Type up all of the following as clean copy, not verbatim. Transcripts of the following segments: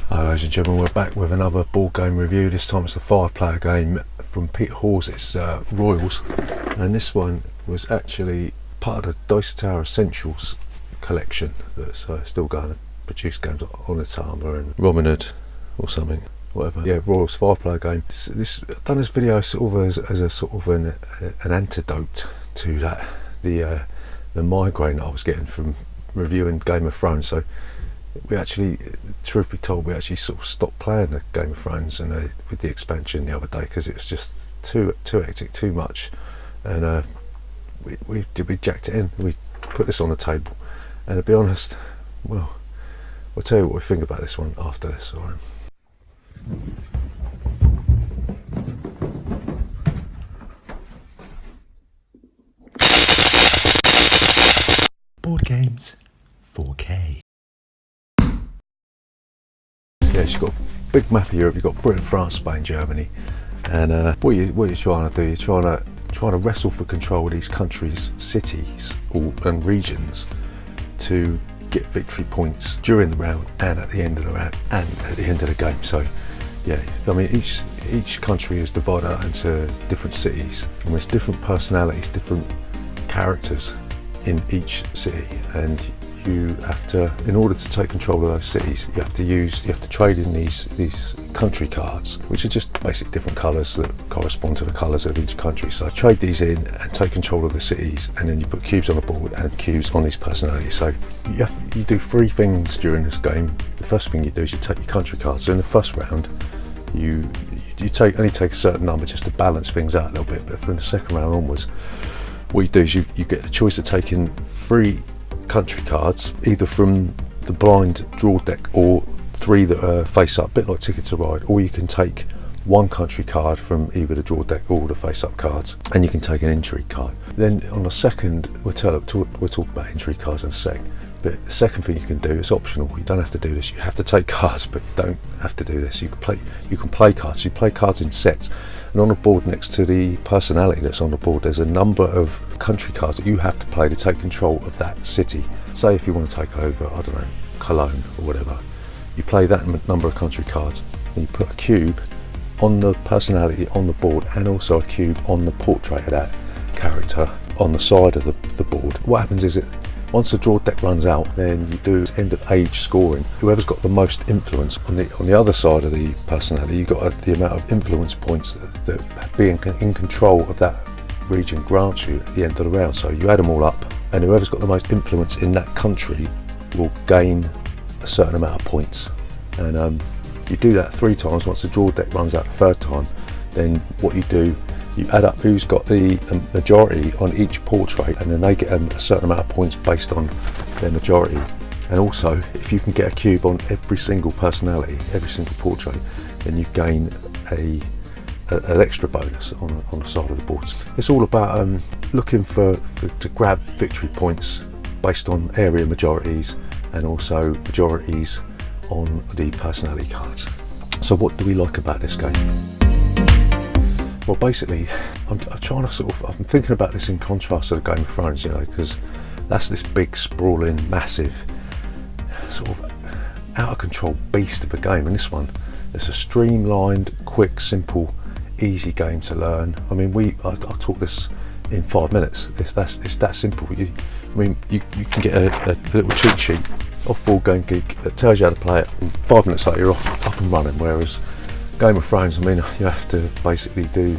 Hi ladies and gentlemen, we're back with another board game review. This time it's the 5-player game from Peter Hawes. It's Royals, and this one was actually part of the Dice Tower Essentials collection that's still going to produce games like Onitama and Robin Hood or something, whatever. Yeah, Royals 5-player game. I've done this video sort of as a sort of an antidote to that, the migraine that I was getting from reviewing Game of Thrones. So we actually, truth be told, we actually sort of stopped playing the Game of Thrones and with the expansion the other day, because it was just too hectic, too much, and we jacked it in. We put this on the table, and to be honest, well, we'll tell you what we think about this one after this. All right. Board games 4K. Yeah, you've got a big map of Europe. You've got Britain, France, Spain, Germany, and what you're trying to do, you're trying to wrestle for control of these countries, cities, and regions to get victory points during the round and at the end of the round and at the end of the game. So, yeah, I mean, each country is divided out into different cities, and there's different personalities, different characters in each city, and you have to, in order to take control of those cities, you have to trade in these country cards, which are just basic different colours that correspond to the colours of each country. So trade these in and take control of the cities, and then you put cubes on the board and cubes on these personalities. So you do three things during this game. The first thing you do is you take your country cards. So in the first round, you only take a certain number just to balance things out a little bit. But from the second round onwards, what you do is you get the choice of taking 3 country cards, either from the blind draw deck or 3 that are face up, a bit like Ticket to Ride, or you can take 1 country card from either the draw deck or the face up cards, and you can take an intrigue card. Then on the second, we'll talk about intrigue cards in a sec, but the second thing you can do is optional. You don't have to do this. You have to take cards, but you don't have to do this. You can play cards. You play cards in sets, and on the board next to the personality that's on the board, there's a number of country cards that you have to play to take control of that city. Say if you want to take over, I don't know, Cologne or whatever, you play that number of country cards, and you put a cube on the personality on the board, and also a cube on the portrait of that character on the side of the board. What happens is once the draw deck runs out, then you do end of age scoring. Whoever's got the most influence on the other side of the personality, you've got the amount of influence points that being in control of that region grants you at the end of the round. So you add them all up, and whoever's got the most influence in that country will gain a certain amount of points. And you do that 3 times. Once the draw deck runs out the 3rd time, then what you do, you add up who's got the majority on each portrait, and then they get a certain amount of points based on their majority. And also, if you can get a cube on every single personality, every single portrait, then you gain an extra bonus on the side of the boards. It's all about looking to grab victory points based on area majorities, and also majorities on the personality cards. So what do we like about this game? Well, basically, I'm thinking about this in contrast to the Game of Thrones, you know, because that's this big, sprawling, massive, sort of out of control beast of a game. And this one, it's a streamlined, quick, simple, easy game to learn. I mean, I taught this in 5 minutes. It's that simple. You can get a little cheat sheet off Board Game Geek that tells you how to play it, and 5 minutes later you're up and running. Whereas Game of Thrones, I mean, you have to basically do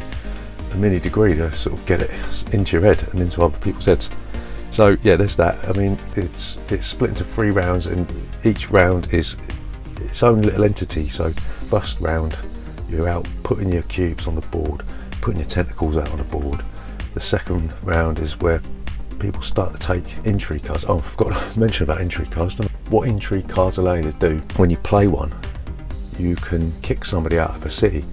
a mini degree to sort of get it into your head and into other people's heads. So yeah, there's that. I mean, it's split into 3 rounds, and each round is its own little entity. So first round, you're out putting your cubes on the board, putting your tentacles out on the board. The second round is where people start to take intrigue cards. Oh, I forgot to mention about intrigue cards. What intrigue cards allow you to do, when you play one, you can kick somebody out of a city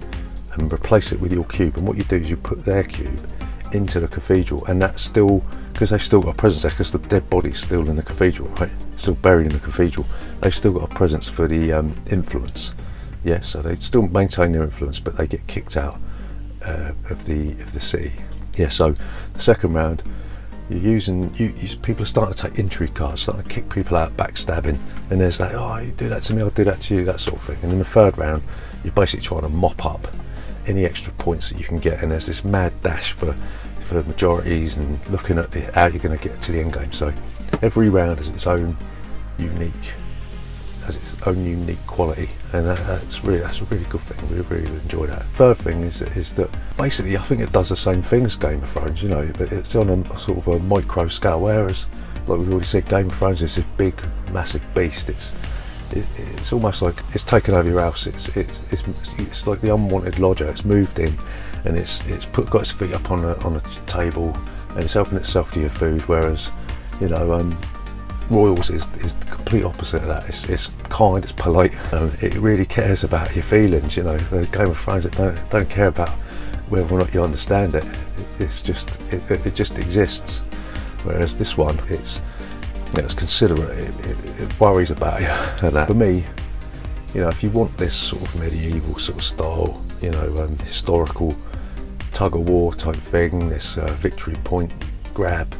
and replace it with your cube. And what you do is you put their cube into the cathedral, and that's still, because they've still got a presence there, because the dead body's still in the cathedral, right? Still buried in the cathedral. They've still got a presence for the influence. Yeah, so they still maintain their influence, but they get kicked out of the city. Yeah, so the second round, people are starting to take intrigue cards, starting to kick people out, backstabbing, and there's like, oh, you do that to me, I'll do that to you, that sort of thing. And in the third round, you're basically trying to mop up any extra points that you can get, and there's this mad dash for majorities and looking at how you're going to get to the end game. So every round has its own unique quality, and that's a really good thing. We really enjoy that. Third thing is that basically I think it does the same thing as Game of Thrones, you know, but it's on a sort of a micro scale, whereas like we've already said, Game of Thrones is this big massive beast. It's almost like it's taken over your house. It's like the unwanted lodger. It's moved in, and it's got its feet up on a table, and it's helping itself to your food. Whereas, you know, Royals is the complete opposite of that. It's kind, it's polite. It really cares about your feelings. You know, the Game of Thrones don't care about whether or not you understand it. It just exists. Whereas this one, it's considerate. It worries about you. And that, for me, you know, if you want this sort of medieval sort of style, you know, historical tug of war type thing, this victory point grab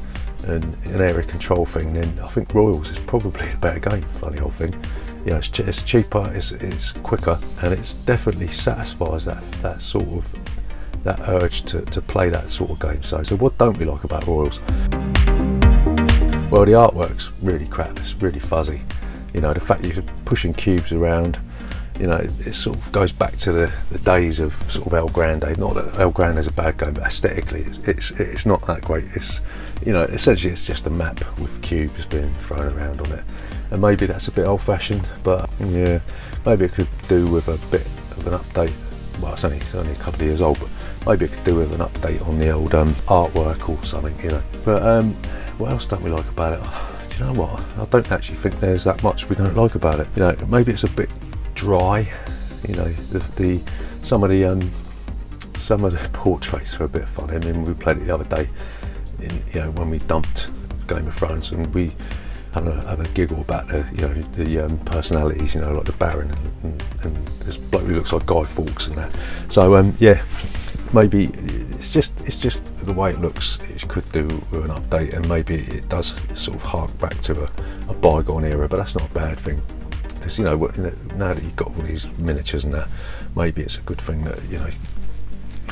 and an area control thing, then I think Royals is probably a better game. Funny old thing, you know, it's cheaper, it's quicker, and it definitely satisfies that sort of that urge to play that sort of game. So what don't we like about Royals? Well, the artwork's really crap. It's really fuzzy. You know, the fact that you're pushing cubes around, you know, it sort of goes back to the days of sort of El Grande. Not that El Grande is a bad game, but aesthetically, it's not that great. It's, you know, essentially it's just a map with cubes being thrown around on it, and maybe that's a bit old-fashioned. But yeah, maybe it could do with a bit of an update. Well, it's only a couple of years old, but maybe it could do with an update on the old artwork or something, you know. But what else don't we like about it? Do you know what? I don't actually think there's that much we don't like about it. You know, maybe it's a bit dry. You know, some of the portraits are a bit funny. I mean, we played it the other day. You know, when we dumped Game of Thrones, and we have a giggle about the personalities. You know, like the Baron and this bloke who looks like Guy Fawkes and that. So yeah. Maybe it's just the way it looks. It could do with an update, and maybe it does sort of hark back to a bygone era, but that's not a bad thing, because, you know, now that you've got all these miniatures and that, maybe it's a good thing that, you know,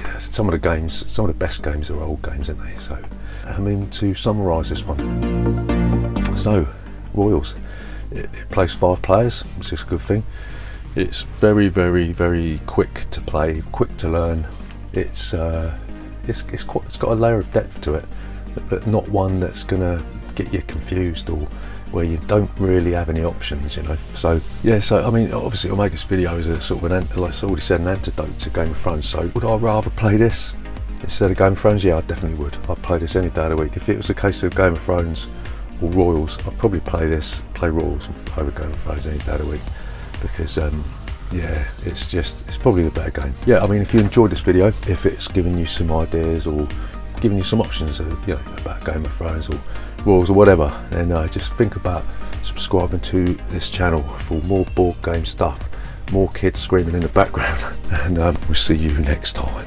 yeah, some of the best games are old games, aren't they? So, I mean, to summarise this one, so Royals, it plays 5 players, which is a good thing. It's very, very, very quick to play, quick to learn. It's got a layer of depth to it, but not one that's gonna get you confused or where you don't really have any options, you know. So yeah, so I mean, obviously I'll make this video as a sort of like I already said, an antidote to Game of Thrones. So would I rather play this instead of Game of Thrones? Yeah, I definitely would. I'd play this any day of the week. If it was a case of Game of Thrones or Royals, I'd probably play Royals over Game of Thrones any day of the week, because yeah, it's probably the better game. Yeah, I mean, if you enjoyed this video, if it's giving you some ideas or giving you some options, you know, about Game of Thrones or Royals or whatever, then just think about subscribing to this channel for more board game stuff, more kids screaming in the background, and we'll see you next time.